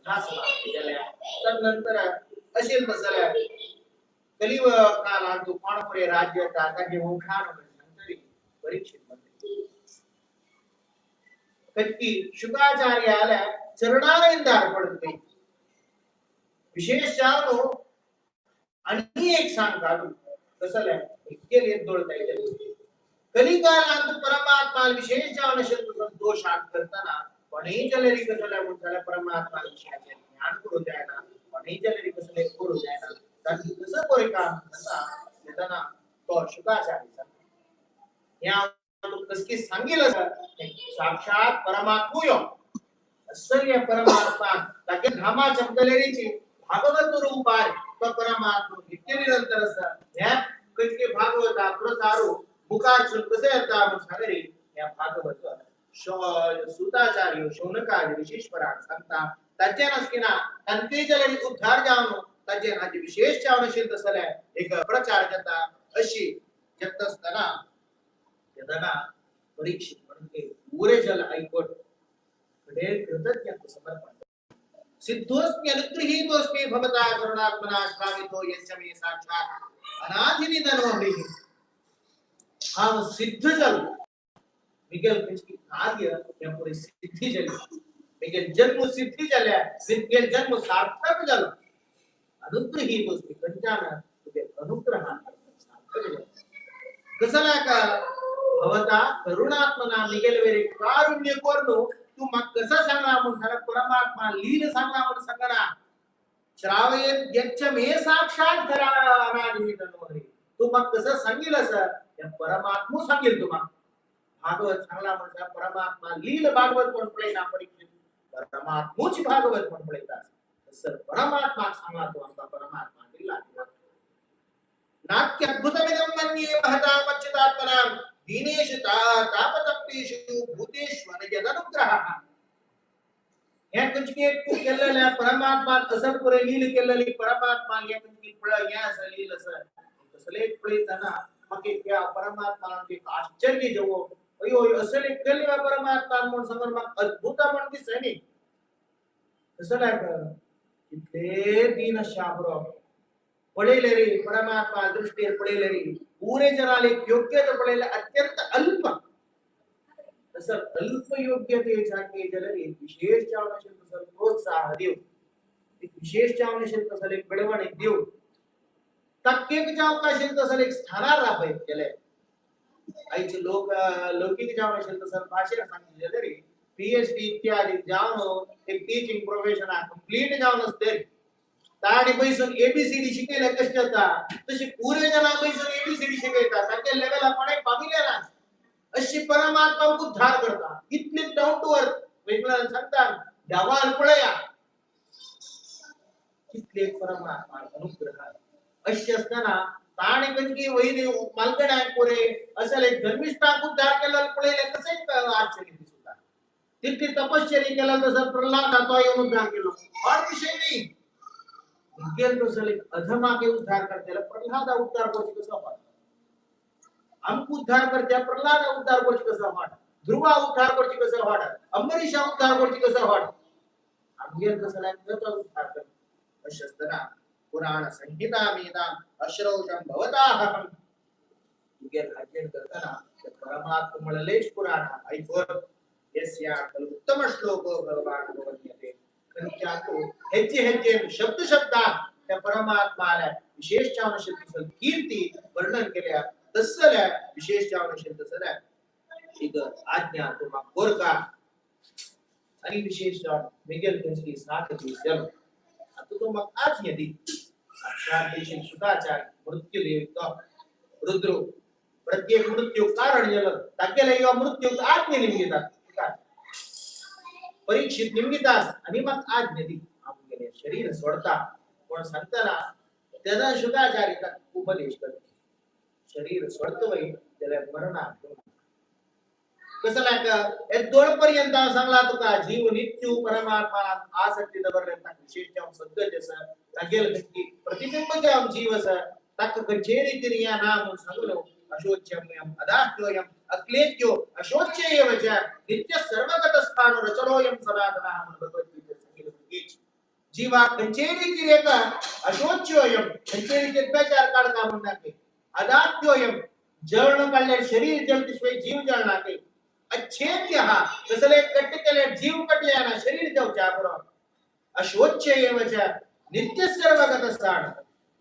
हा समाप्ती झाल्या तदनंतर असेल बसल्या कलियुग कालांतु कोणपुरे राज्य ताताचे ओंखान नंतरी परीक्षित मंत्री कच्ची शुकाचार्याल चरणारविंद अर्पणते विशेष चारो आणि एक सांगतालू कसले इतके दोळता येते कलिकालांत परमात्मा विशेष जावन शब्द दोष आठ करताना कोणी जलरी कसल्या म्हणताला परमात्मा विषयाचे ज्ञान करू द्यायला कोणी जलरी कसले करू द्यायला त्यांनी कसं कोरे काम असा येताना तो शुकाचार्य या तो कसकी सांगेल साक्षात परमात्मा यो असल्य परमात्मा ताके धामा शब्दलेरीची भागवत रूप आहे तो परमात्मा नित्य निरंतर असा ह्या कसके भागवत प्रसारो मुखार कसे येतात सागरी या भागवत सुताचार्य शौनकार्य विशेष पराण सांगता त्याच्या नसकिना अंतेजलरी उद्धार जावनो त्याचे नाचे विशेष चावनशील तसल्या एक प्रचार जता अशी जत असताना यदना परीक्षित म्हणते पुरे जल ऐकट कडे कृतज्ञ समर्पण सिद्धोस्मि अनुगृहीतोस्मि भवता करुणात्मना श्रावितो यच्च मे साक्षात अनाधिनिधनो हरिः हम सिद्ध जल मिगल की कार्य या पूरी सिद्धि जल मिगल जन्म सिद्धि जल है मिगल जन्म सार्थक जल अनुग्रहीतोस्मि कंचाना तुझे अनुग्रह सार्थक जल कसला का भवता करुणात्मना मिगल वेरे कारुण्य कोरनो तू मग कसा सांगला म्हणून सारा परमात्मा लीन सांगला म्हणून सांगना श्रावयेत यच्च मे साक्षात धरा अनादिनिधनो हरी तू मग कसं सांगेल असं या परमात्मा सांगेल तुम्हा भागवत सांगला म्हणजे परमात्मा लील भागवत कोण पडे ना परीक्षित परमात्माची भागवत कोण पडे सर परमात्मा सांगला तो आमचा परमात्मा दिला नाट्य अद्भुतमिदं मन्ये महता मच्चिदात्मनां दीनेषु तापतप्तेषु भूतेष्वन् यदनुग्रहः या कुछ के केलेल्या परमात्मा असर पुरे लील केलेली परमात्मा या कुछ की फळ या सलील असर कसले फळे त्यांना मग त्या परमात्माचे आश्चर्य जवो अयो असले केलेल्या परमात्मा म्हणून समोर मग अद्भुत म्हणती सैनी कसं नाही इतके दीन शाब्र पडेले रे परमात्मा दृष्टीवर पडेले रे पुरे जनाले योग्य पडेले अत्यंत अल्प तसं अल्प योग्यतेसाठी जलरी विशेष चावनशील तसं प्रोत्साह देव एक विशेष चावनशील तसं एक बेळवण एक देव तक्केक चावकाशील तसं एक स्थानार राहाय गेले आईचे लोक लौकिक चावनशील तसं भाषण सांगितले जलरी पीएचडी इत्यादी जावनो एक टीचिंग प्रोफेशन कंप्लीट जावनस तरी ताडी पैसून एबीसीडी शिकेले कष्टता तशी पुरे जना पैसून एबीसीडी शिकायता ताके लेवल आपण एक पामिलेला अशी परमात्मा उद्धार करता इतले डाउन टू अर्थ वेगळा सांगतात देवाल पळया इतले परमात्मा अनुग्रह अशी असताना ताणे कंकी वैने मालगडा पुरे असले धर्मिष्ठा उद्धार केला पळले कसे आश्चर्य दिसता तिथे तपश्चर्या केला तसं प्रल्हाद आता येऊन उद्धार केला और विषय नाही विज्ञान कसले अधमा के उद्धार करतेला प्रल्हाद उद्धार कोची कसं वाटतं अंक उद्धार करते प्रल्हाद उद्धार कोची कसं वाटतं ध्रुवा उद्धार कोची कसं वाटतं अंबरीशा उद्धार कोची कसं वाटतं विज्ञान कसला त्याचा उद्धार करते अशस्तना पुराण संहिता मेदा अश्रौषम भवताहम विज्ञान अध्ययन करताना परमात्मलेश पुराण ऐकवर यस्या उत्तम श्लोको भगवान भवन्यते कंचातो हेचे हेचे शब्द शब्दात त्या परमात्माला विशेष चावनशील कीर्ती वर्णन केल्या तसल्या विशेष चावनशील तसल्या एक आज्ञा तुम्हा कोरका आणि विशेष मिगेल कंची साथ दिसल आता तो मग आज यदि साक्षात देशील सुखाचार मृत्यू देवता रुद्र प्रत्येक मृत्यू कारण जल ताकेला यो मृत्यू आज्ञा निमित्तात परीक्षित निमित्तास आणि मग आज नदी आपले शरीर सोडता पण सांगताना त्याचा शुकाचार्यचा उपदेश करतो शरीर सोडतोय त्याला मरणार कसं लाग एक दोन पर्यंत सांगला तुका जीव नित्य परमात्मा आसक्ती दबरता विशेष सद्गत जसं लागेल की प्रतिबिंब जाम जीवस तक कचेरी तिरिया नाम सांगलो अशोच्यम अदाह्योयम अक्लेत्यो अशोच्येव च नित्य सर्वगत स्थान रचलोयम सनातनः भगवद्गीता सांगितलं जीवा खंचेरी किरेका अशोच्योयम खंचेरी अत्याचार काढ का म्हणणार के अदात्योयम जळण काढले शरीर जलतिशिवाय जीव जळणार के अच्छेद्य हा कसले कट केले जीव कटले ना शरीर जाऊच्या बरोबर अशोच्य एवच नित्य सर्वगत स्थान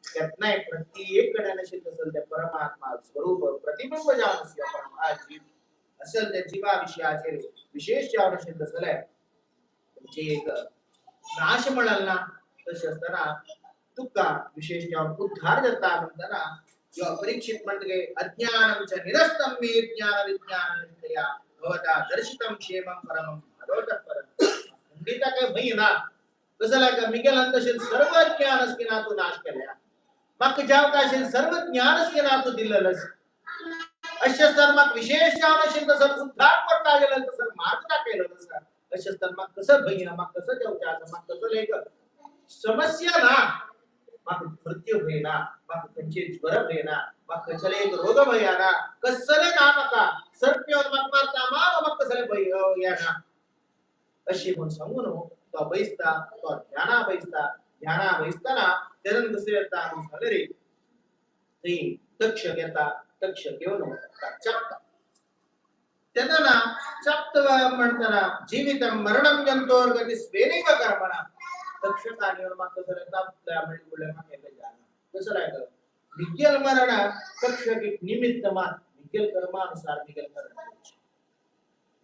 त्यातनाय प्रत्येक कडे नशील असेल त्या परमात्मा स्वरूप प्रतिबिंब जाणस्य परम जीव असेल त्या जीवाविषयाचे विशेष जाण नशील असेल म्हणजे एक नाश म्हणाल ना तसे असताना तुका विशेष जाण उद्धार देता म्हणताना जो परीक्षित म्हणते अज्ञानम च निरस्तम मे ज्ञान विज्ञान निष्ठया भवता दर्शितम क्षेमम परमम भगवतः परम खंडिता काय भई ना कसं लागा मिगेल अंतशील सर्व ज्ञान असकिना तू नाश केल्या मग जाव काशील सर्व ज्ञान असकिना तू दिललस अशा तर मग विशेष ज्ञान असेल तसं उद्धार करता गेलं तसं मार्ग टाकेल तसं अशा तर मग कसं भई ना मग कसं जाऊच्या मग कसं लेख समस्या ना मग मृत्यू भयना मग कंचे ज्वर भयना मग कचले एक रोग भयाना कसले ना नका सर्प्योर मग मारता मारो मग कसले भय याना अशी म्हणून सांगून तो बैसता तो ध्याना बैसताना त्यानं दुसरे येता म्हणले रे ते दक्ष घेता दक्ष घेऊन चप्ता त्यांना ना चप्त म्हणताना जीवितम मरणम जंतोर गती स्वेनेव कर्मणा दक्ष कार्यावर मात्र जर आपल्या म्हणजे मग केलं जाणार कसं राहिलं विज्ञान मरण दक्ष की निमित्त मान विज्ञान कर्मानुसार विज्ञान मरण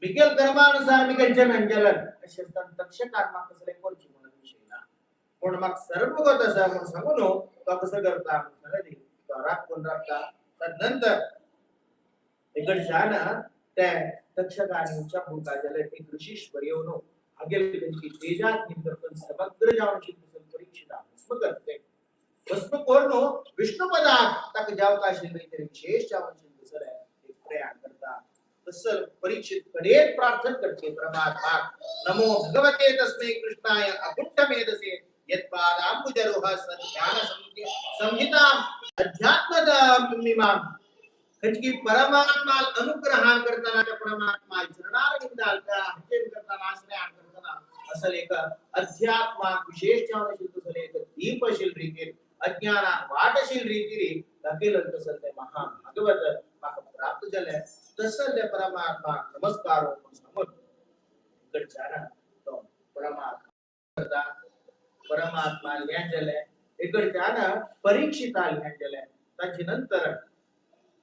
विज्ञान कर्मानुसार विज्ञान जन्म जलन असे दक्ष कर्मा कसले कोणची म्हणून विषय ना पण मग सर्व गोष्ट असं म्हणून सांगू नो तो कसं करता म्हणले तो राग कोण राखता तदनंतर इकडे जाना त्या दक्षकानीच्या भूताजल एक ऋषीश्वर येऊन आगेल त्यांची तेजात निंदर्पण समग्र जावची परीक्षिता भस्म करते भस्म कोणो विष्णु पदार्थ तक जावकाशी नाही विशेष जावची दुसरा एक प्रयाण करता तसल परीक्षित कडे प्रार्थना करते परमात्मा नमो भगवते तस्मै कृष्णाय अकुंठ मेधसे यत्पादांबुजरोह सध्यान संहिता अध्यात्म मीमां की परमात्मा अनुग्रहान करताना त्या परमात्मा चरणारविंदाल त्या हजेन करताना आश्रयान करताना असल एक अध्यात्मात विशेष चावशील तसल एक दीपशील रीती अज्ञाना वाटशील रीती दाखल तसल ते महा भगवत माक प्राप्त झाले तसल ते परमात्मा नमस्कार समोर इकडचा तो परमात्मा परमात्मा ल्यांजले इकडचा परीक्षिता ल्यांजले त्याच्या नंतर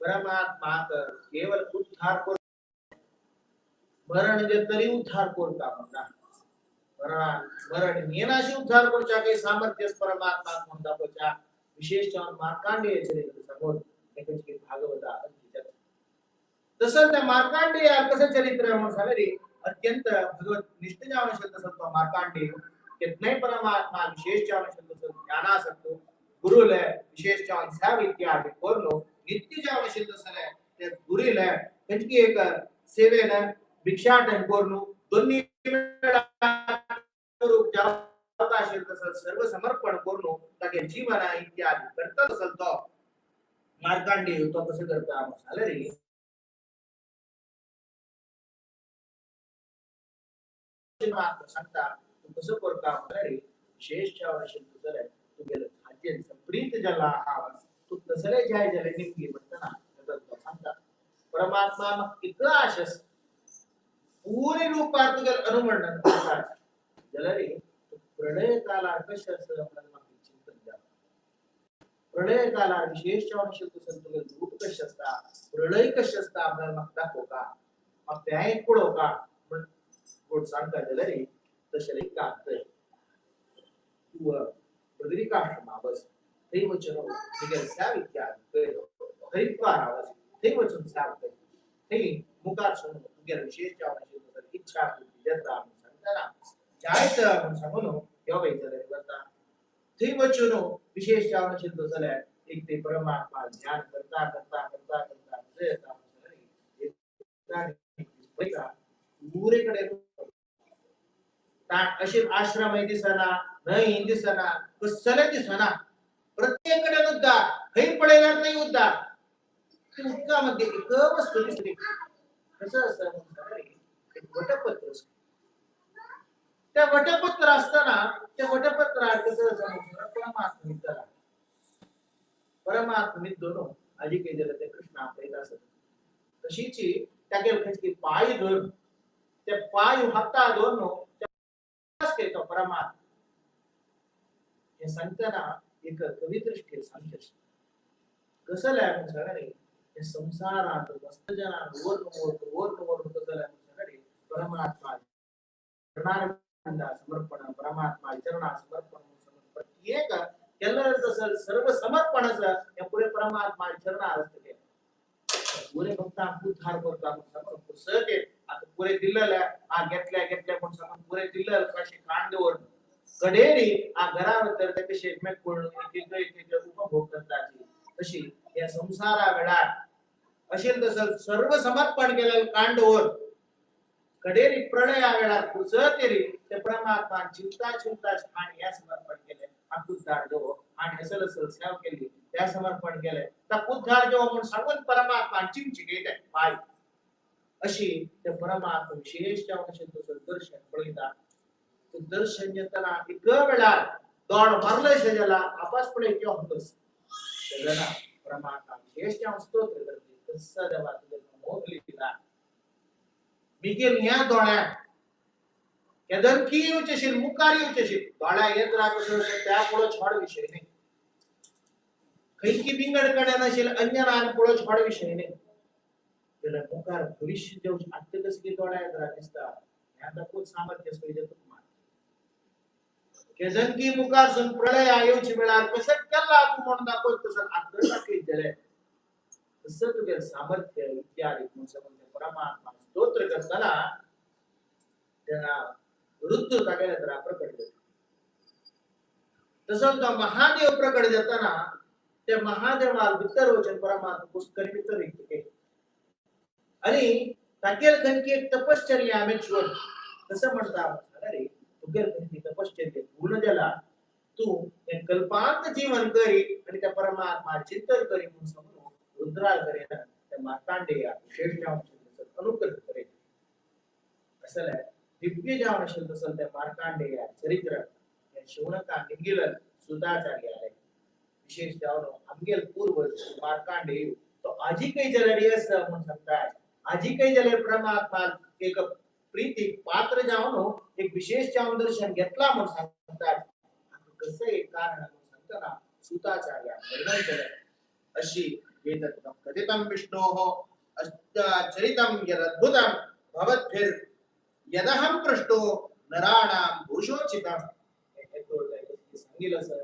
परमात्मा केवल उद्धार को मरण जे तरी उद्धार कोणता म्हणा मरण येनाशी उद्धार कोणचा काही सामर्थ्य परमात्मा कोणता कोणता विशेष मार्कांडेय चरित्र समोर एकच भागवता अंतिजत तसं त्या मार्कांडेय कसं चरित्र म्हणून सांगले अत्यंत भगवत निष्ठ जावण शब्द सत्व मार्कांडेय कितने परमात्मा विशेष जावण शब्द ज्ञाना सकतो गुरुले विशेष जावण साव इत्यादि कोरनो नित्य जावण शब्द सले त्या गुरुले त्यांची एक सेवेन भिक्षाटन कोरनो दोन्ही रूप जावता शब्द सर्व समर्पण कोरनो ताके जीवना इत्यादि करता असल तो मार्कांडेय तो कसं करता म्हणाले रे सांगता तू कसं करता म्हणाले विशेष जावण शब्द सले तू गेला खाद्य संप्रीत जला आवाज तू कसले जाय जले निमगी म्हणताना तो सांगता परमात्मा मग इतका आशस पूर्ण रूपात तुझं अनुवर्णन करतात जलरे प्रलय काला कशा असं मग चिंतन द्या प्रलय काला विशेष जावण शब्द संतुलन रूप कशा असता प्रलय कशा असता आपल्याला मग दाखव का मग त्या एक पुढो का पण गोड सांगता जलरे तशले का तू प्रदरिकाश्रमावस ते वचन निगल सावित्यादि हरिद्वारावस ते वचन सावते ते मुखार सुन तुझ्या विशेष जावण इच्छा जत्रा संताना जायत आपण सांगलो तेव्हा पाहिजे करता ते वचन विशेष जावण शब्द झाला एक ते परमात्मा ध्यान करता करता करता करता जयता एक पुरेकडे अशी आश्रम आहे दिसना नाही दिसना कसले दिसना प्रत्येककडे उद्धार काही पडेल नाही उद्धार उद्धारामध्ये एक वस्तू दिसते कसं असं एक वटपत्र त्या वटपत्र असताना त्या वटपत्रात कसं परमात्मा परमात्मित दोनो आजी के जल ते कृष्ण आपल्याला असत तशीची त्या गेल पाय धरून त्या पाय हाता दोनो त्या परमात्मा हे सांगताना एक कविदृष्टी सांगते कसं लाय सगळे हे संसारात वस्त जना ओर कसं लाय सगळे परमात्मा समर्पण परमात्मा चरणा समर्पण प्रत्येक ಎಲ್ಲರ सर्व समर्पणाचं या पुरे परमात्मा चरणा असते पुरे भक्त उद्धार करतो आपण पुस्तके आता पुरे दिल्लला आ घेतल्या पण आपण पुरे दिल्लल कशी कांडवर कडेरी आ घरावर त्या कशी एकमेक कोण एक उपभोग करतात तशी या संसारा वेळात असेल तसं सर्व समर्पण केलेलं कांडवर कडेरी प्रलय आवेळा कुसतेरी ते परमात्मा चिंता आणि या समर्पण केले उद्धार जो आणि असल सेवा केली त्या समर्पण केले त्या उद्धार जो म्हणून सांगून परमात्मा चिंची घेते पाय अशी त्या परमात्मा विशेष दर्शन बघितला तो दर्शन येताना एक वेळा दोड मारले शेजाला आपस पडे किंवा होतस शेजाला परमात्मा विशेष स्तोत्र करते तसा देवा तुझे मोगली दिला मिगेल या दोड्या यदर्की उचशील मुकारी उचशील दोड्या येत राहतो त्या पुढे छोड विषय नाही खैकी बिंगड कडे नसेल अंजनान पुढे छोड विषय नाही त्याला मुकार भविष्य जो आत्ते कस की दोड्या येत राहता याचा खूप सामर्थ्य सोयीचे तुम्हाला केजनकी मुकार सुन प्रलय आयोची वेळा कसं केला तू म्हणून दाखवत तसं आत्ता टाकीत दिले तसं तुझे सामर्थ्य इत्यादी म्हणून परमात्मा स्तोत्र करताना त्यांना रुद्र टाकायला तर प्रकट करतो तसं तो महादेव प्रकट देताना त्या महादेवाला वितरोचन परमात्मा पुष्करी वितर केले आणि ताकेल खनकी एक तपश्चर्या आम्ही छोड कसं म्हणतात अरे तुगेल खनकी तपश्चर्या पूर्ण झाला तू एक कल्पांत जीवन करी आणि त्या परमात्मा चिंतन करी म्हणून समोर रुद्रा करे त्या मार्तांडेय शेषजाम अनुकरण करे असं दिव्य जावन असेल तसं त्या मार्तांडेय चरित्र या शिवणका निंगिलन सुताचार्य आले विशेष जावन अंगेल पूर्व मार्तांडेय तो आजी काही जलरी असं म्हणून सांगतात आजी काही जलर परमात्मा एक प्रीती पात्र जावन एक विशेष जावन दर्शन घेतला म्हणून सांगतात कसं एक कारण म्हणून सांगताना सुताचार्य वर्णन केलं अशी वेदकं कथितं विष्णोः अष्टचरितं यदद्भुतं भवद्भिर् यदहं पृष्टो नराणां भूषोचितं हे तो सांगितलं सर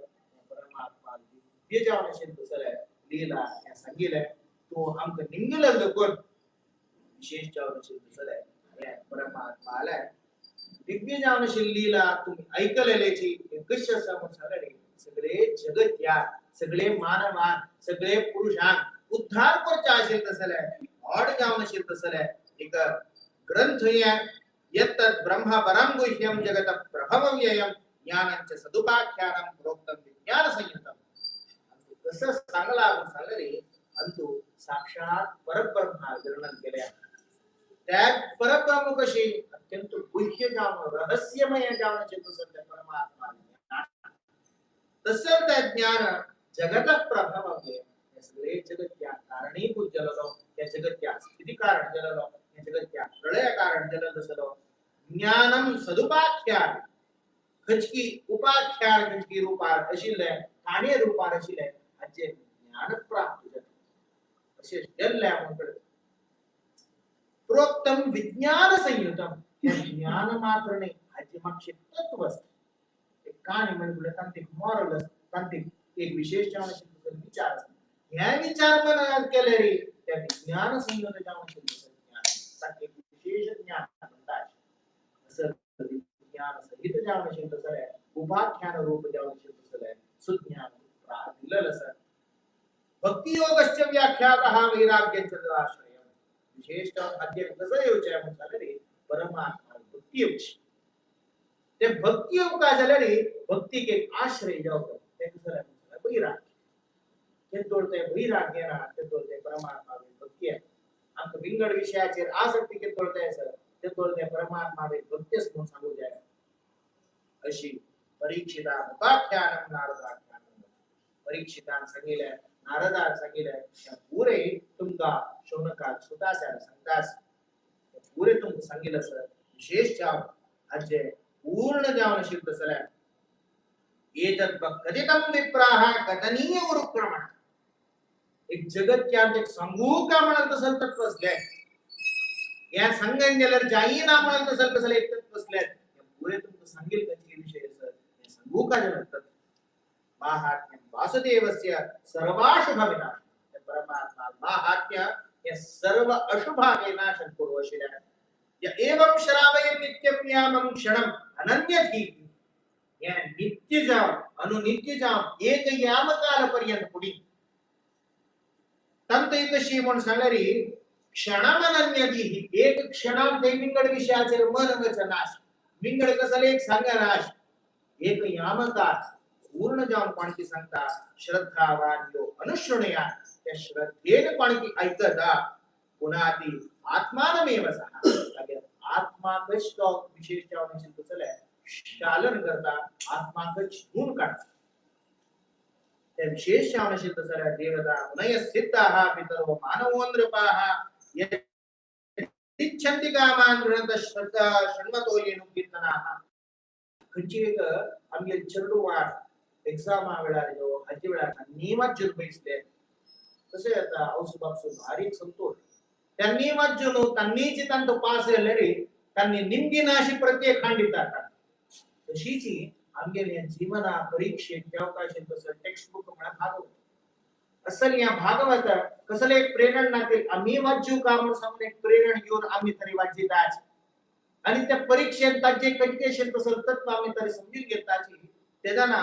परमात्मा दिव्य जावन असेल सर लीला या सांगितलं तो आमक निंगलं कोण विशेष जावन असेल सर या परमात्मा आला दिव्य जावन असेल लीला तुम्ही ऐकलेलेची कशी असं सांगले सगळे जगत या सगळे मानवान सगळे पुरुषान उद्धार करचा असेल तसले ऑड जावन असेल तसले एक ग्रंथ या यत् ब्रह्म परम गुह्यम जगत प्रभवव्ययम ज्ञानंच सदुपाख्यानं प्रोक्तं विज्ञान संयुतं कसं सांगले अंतु साक्षात परब्रह्मा वर्णन केले त्या परब्रह्म कशी अत्यंत गुह्य जावन रहस्यमय जावन असेल तसले परमात्मा तसं त्या ज्ञान जगत प्रभावव्यय सगळे जगत त्या कारणीभूत जललो त्या जगत त्या स्थिती कारण जललो त्या जगत त्या प्रलय कारण जललो सलो ज्ञानम सदुपाख्यान खचकी उपाख्यान खचकी रूपार अशिले ठाणे रूपार अशिले अजे ज्ञान प्राप्त झाले असे जल्ल्या म्हणतात प्रोक्तम विज्ञान संयुतम हे ज्ञान मात्र नाही अजे मागचे तत्व असते एक कहाणी म्हणजे तांत्रिक मॉरल तांत्रिक एक विशेष जावनाचे विचार ह्या विचार मन केले रे त्या विज्ञान संयुक्त जावनाचे ज्ञान तांत्रिक विशेष ज्ञान म्हणतात असं विज्ञान सहित जावनाचे तसं आहे उपाख्यान रूप जावनाचे तसं आहे सुज्ञान प्राप्तिल असं भक्ति योगस्य व्याख्यातः वैराग्यस्य आश्रय विशेष अध्ययन कसं योग्य आहे म्हणतात रे परमात्मा भक्ति योग ते भक्ति योग का झाले रे भक्ति के आश्रय जावतो ते कसं आहे वैराग्य ते तोडते वैराग्य ना ते तोडते परमात्मा भक्ती आहे अंक विंगड विषयाचे आसक्ती के तोडते सर ते तोडते परमात्मा भक्तीच म्हणून सांगू द्या अशी परीक्षिता उपाख्यानम नारदाख्यानम परीक्षितान सांगितले नारदान सांगितले पुरे तुमका शौनकात सुताच्या सांगतास पुरे तुमका सांगितलं सर विशेष जाव अजे पूर्ण जावन शिक्त सला एतत् कथितम विप्राह कथनीय उरुक्रमण एक जगत क्या एक संगू का म्हणत असेल तर बसले या संगन गेल्यावर जाई ना म्हणत असेल कसं एकच बसले पुरे तुमचं सांगेल कधी विषय सर हे संगू का जनत महात्म्य वासुदेवस्य सर्वाशुभ विनाश परमात्मा महात्म्य हे सर्व अशुभागे नाशन पूर्वशिला या एवं श्रावय नित्यम यामं क्षणम अनन्यथी या नित्य जाव अनुनित्य जाव एक याम काल पर्यंत पुढी तंत इतशी म्हणून सांगणारी क्षणामनन्यती एक क्षणात ते मिंगड विषयाचे मन वचनाश मिंगड कसले एक सांगनाश एक यामका पूर्ण जाऊन पाणकी सांगता श्रद्धावान यो अनुश्रवणया त्या श्रद्धेने पाणकी ऐकता पुन्हा ती आत्मानमेव सहा अगे आत्मा कश तो विशेष जाऊन चिंतले शालन करता आत्मा कश गुण काढता त्या विशेष जाऊन सर देवता उनय सिद्धाः पितरो मानवो नृपाः इच्छन्ति कामान् गृणत श्रद्धा शण्मतो येनु कीर्तनाः खंची एक आमगे चरडू वाट एग्जाम आवेळारो हाजी वेळा नियमात जुर्बईसले तसे आता औसुबासु भारी संतोष त्यांनी मज्जुनु तन्नी चितंत पास गेलेरी तन्नी निम्गिनाशी प्रत्येक खंडिता तशीची आमगे जीवना परीक्षेत अवकाश तसं टेक्स्ट बुक म्हणा भागवत असल या भागवत कसले एक प्रेरण नातील आम्ही वाचू का म्हणून सामने प्रेरण घेऊन आम्ही तरी वाचिताच आणि त्या परीक्षेत ताजे कंडिशन तसं तत्व आम्ही तरी समजून घेताची तेदाना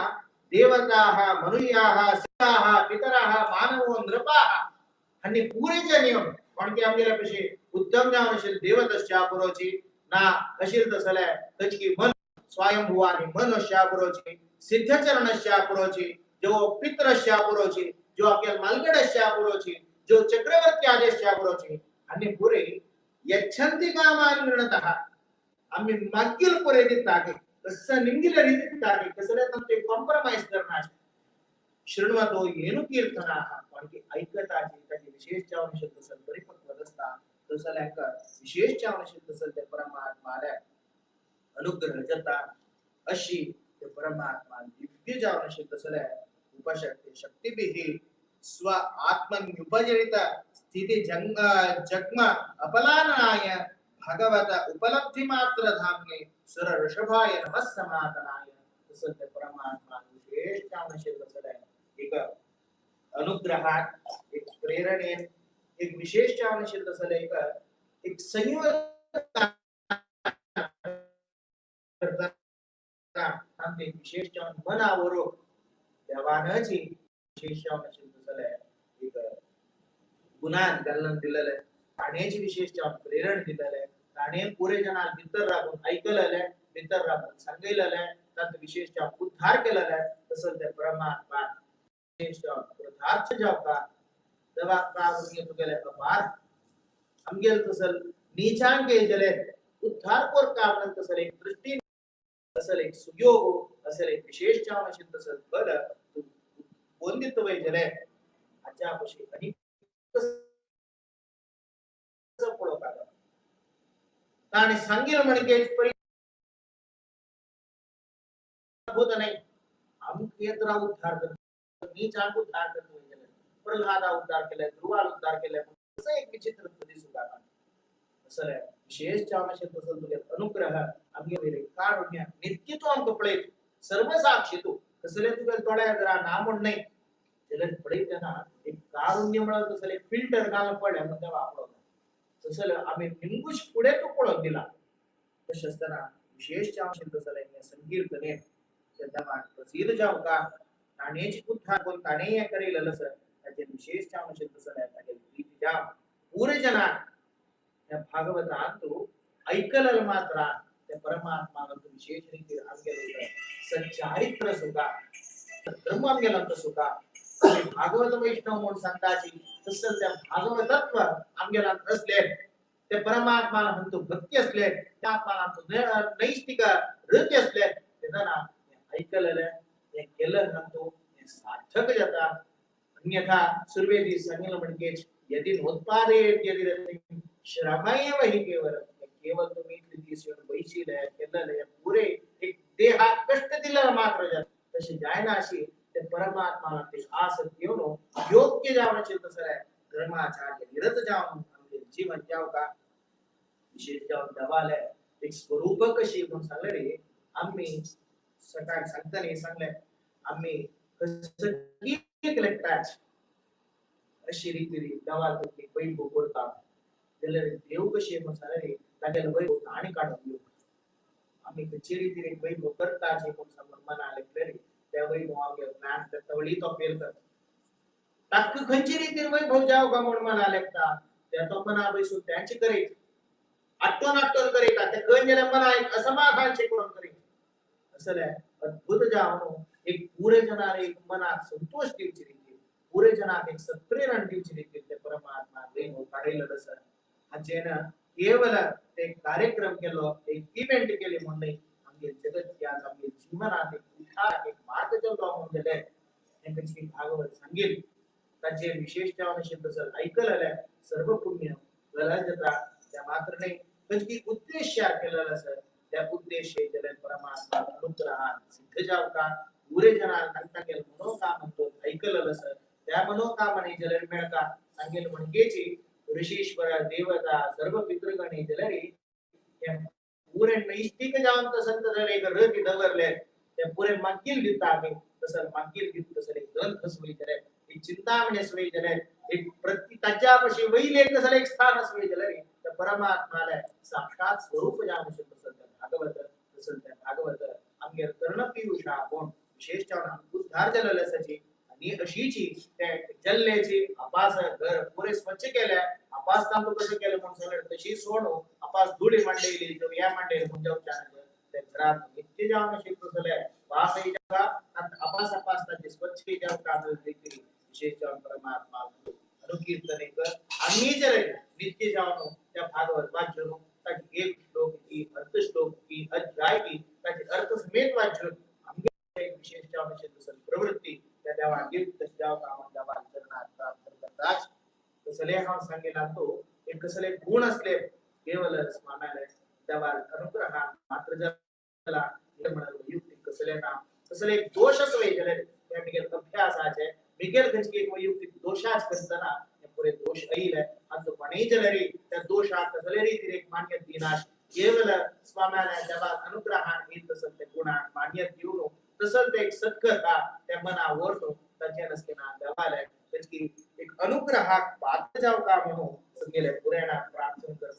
देवताः मनुष्याः सिद्धाः पितराः मानवो नृपाः आणि पुरेचे नियम पण की आमगेला कशी उत्तम ज्ञानशील देवतश्या पुरोची ना अशील तसले तचकी मन स्वयंभुवानी मनुष्या पुरोची सिद्धचरणश्या पुरोची जो पितरश्या पुरोची जो आपल्या मालगडश्या पुरोची जो चक्रवर्ती आदेशच्या पुरोची आणि पुरे यच्छन्ति कामान गृणतः आम्ही मागील पुरे दितागे कसं निंगिल रीतीतागे कसले तंते कॉम्प्रोमाइज करणार शृण्वतो येनु कीर्तनाः पण की ऐकताची त्याची विशेष चावनिशत तसल परिपक्व असता तसल्याक विशेष चावनिशत तसल ते परमात्माला अनुग्रह जता अशी ते परमात्मा दिव्य चावनिशत तसल उपशक्ती शक्ती भी स्व आत्मन्युपजरित स्थिति जग्म अपलानाय भगवत उपलब्धि मात्र धाम्ये सुर ऋषभाय नमः समातनाय तसं ते परमात्मा विशेष चावनिशत तसल एक अनुग्रहात एक प्रेरणे एक विशेष चावनिशत तसल एक संयोग आमचे विशेष चावन मनावरो देवानाची विशेष चावनिशत तसल एक गुणात गल्लन दिलेलं पाण्याची विशेष चावन प्रेरण दिलेलं आणि पुरे जनाल भीतर राहून ऐकलेलं भीतर राहून सांगितलेलं त्यात विशेष चावन उद्धार केलेलं तसं ते परमात्मा प्रधार्थ जाव का दवा का उन्हें तो गेले अपार हमगेल तसल नीचांग के जले उद्धार कोर का म्हणत तसल एक दृष्टी तसल एक सुयोग असल एक विशेष जाव अशी तसल बल बोंदित वय जले अच्छा पशी आणि कसं पडो का आणि सांगिल म्हणके भूत नाही हम केद्रा उद्धार कर नीचांग उद्धार करतो गेले प्रल्हादा उद्धार केलाय ध्रुवाल उद्धार केलाय असं एक विचित्र दिसुगा असं विशेष चावनशे तसं तुझे अनुग्रह आम्ही वेरे कारुण्य नित्य तो आम कपडे सर्व साक्षी तू कसले तुझे तोड्या जरा नाम नाही जलद पडे त्यांना एक कारुण्य म्हणत तसले फिल्टर घालून पडल्या म्हणजे वापरला तसं आम्ही निंगुश पुढे तो पडत दिला तसं असताना विशेष चावनशे तसले संकीर्तने त्यांना प्रसिद्ध जाऊ का ताणेची उद्धार कोण ताणे या करेल लस त्याचे विशेष चावनशे तसं त्याचे प्रीती जा पुरे जना या भागवतात तो ऐकलल मात्र त्या परमात्माला तो विशेष रीती आमगे सच्चारित्र सुका धर्म आमगेला सुका भागवत वैष्णव म्हणून सांगताची तसं त्या भागवतत्व आमगेला असले ते परमात्माला म्हणतो भक्ती असले त्या आत्माला नैष्ठिक हृदय असले ते ना ऐकलेलं हे केलं नंतो हे सार्थक जाता अन्यथा सुरवेदी सांगितलं म्हणजे यदि नोत्पादयेत यदि रतिं श्रमयेव हि केवल तुम्ही कृतीशील बैशील आहे केलेलं आहे पुरे एक देहा कष्ट दिला मात्र जात तशी जायना अशी ते परमात्मा ते आसक्तीनो योग्य जावं तसं आहे धर्माचार्य निरत जावं जीवन जाव का विशेष जाव दबाल आहे एक स्वरूप कशी म्हणून सांगले रे आम्ही सकाळ सांगताना सांगले आम्ही कसं की कलेक्टाच अशी रीती दवाल करते बैल बोलता त्याला देव कशी म्हणून सांगले त्याला बैल आणि काढून आम्ही कचेरी ती बैल करता जे म्हणून समोर म्हणाले तरी त्या बैल आम्ही प्लॅन तवळी तो फेल करतो ताक खंचेरी ती बैल भाऊ जाव का म्हणून म्हणाले का त्या तो मना बैसून त्यांची करेल आटोन करे का ते गंजले मना एक असमाधान से करून करे असल है अद्भुत जावनो एक पूरे जनारे एक मनात संतोष देवची रीती पूरे जनात एक सत्प्रेरण देवची रीती ते परमात्मा वेगो काढेल दस अजेन केवल ते कार्यक्रम केलो एक इव्हेंट केले म्हणले आम्ही जगत या आम्ही जीवनात एक उठार एक मार्ग चलतो म्हणजे ते त्यांची भागवत सांगेल त्याचे विशेष जावने शब्द सर ऐकलेलं सर्व पुण्य गलाजता त्या मात्र नाही म्हणजे उद्देश केलेला सर त्या उद्देशे जलन परमात्मा अनुग्रह सिद्ध जाव का पुरे जनाल नंतर केलं मनोकाम म्हणतो ऐकलेलं सर त्या मनोकामने जलन मिळ का सांगेल म्हणजेची ऋषीश्वर देवता सर्व पितृगणे जलरी पुरे नैष्टिक जाऊन संत झाले एक रती दवरले त्या पुरे मागील गीता आहे तसं मागील गीत तसं एक ग्रंथ सोयी जले एक चिंतामणी सोयी जले एक प्रति तज्जापशी वैल एक तसं एक स्थान सोयी जले त्या परमात्माला साक्षात स्वरूप जाणू शकतो संत भागवत अंगेर कर्ण पियुषा कोण विशेष जाऊन उद्धार जलले सची आणि अशीची त्या जल्लेची अपास घर पुरे स्वच्छ केल्या अपास काम तो कसं केलं म्हणून सांगितलं तशी सोडो अपास धुळी मांडलेली जो या मांडलेली म्हणजे उच्चारण त्या घरात नित्य जाऊन शिकतो झाले वासही जागा अपास अपास त्याचे स्वच्छ जाऊ काम देखील विशेष जाऊन परमात्मा अनुकीर्तने कर आम्ही जर नित्य जाऊन त्या भागवत वाचून त्याची एक श्लोक की अर्थ श्लोक की अध्याय की त्याचे अर्थ समेत वाचून आम्ही एक विशेष जाऊन शिकतो प्रवृत्ती त्या देवा गिफ्ट जाव काम देवा चरणात प्राप्त करतात कसले हा सांगेला तो एक कसले गुण असले केवल स्वामीला देवा अनुग्रह मात्र जला म्हणाल युक्ती कसले ना कसले दोषच वे जले त्या मिगेल अभ्यासाचे मिगेल गंजके एक युक्ती दोषाच करताना पुरे दोष येईल आणि तो पणे जलरी त्या दोषात कसलेरी ती एक मान्य दिनाश केवल स्वामीला देवा अनुग्रहान हे तसं ते गुण मान्य देऊन तसं ते एक सत्कर्ता त्या मनावर त्याच्या नसताना देवाला त्याची एक अनुग्रहात पात्र जाव का म्हणून गेले पुरेणा प्रार्थना करता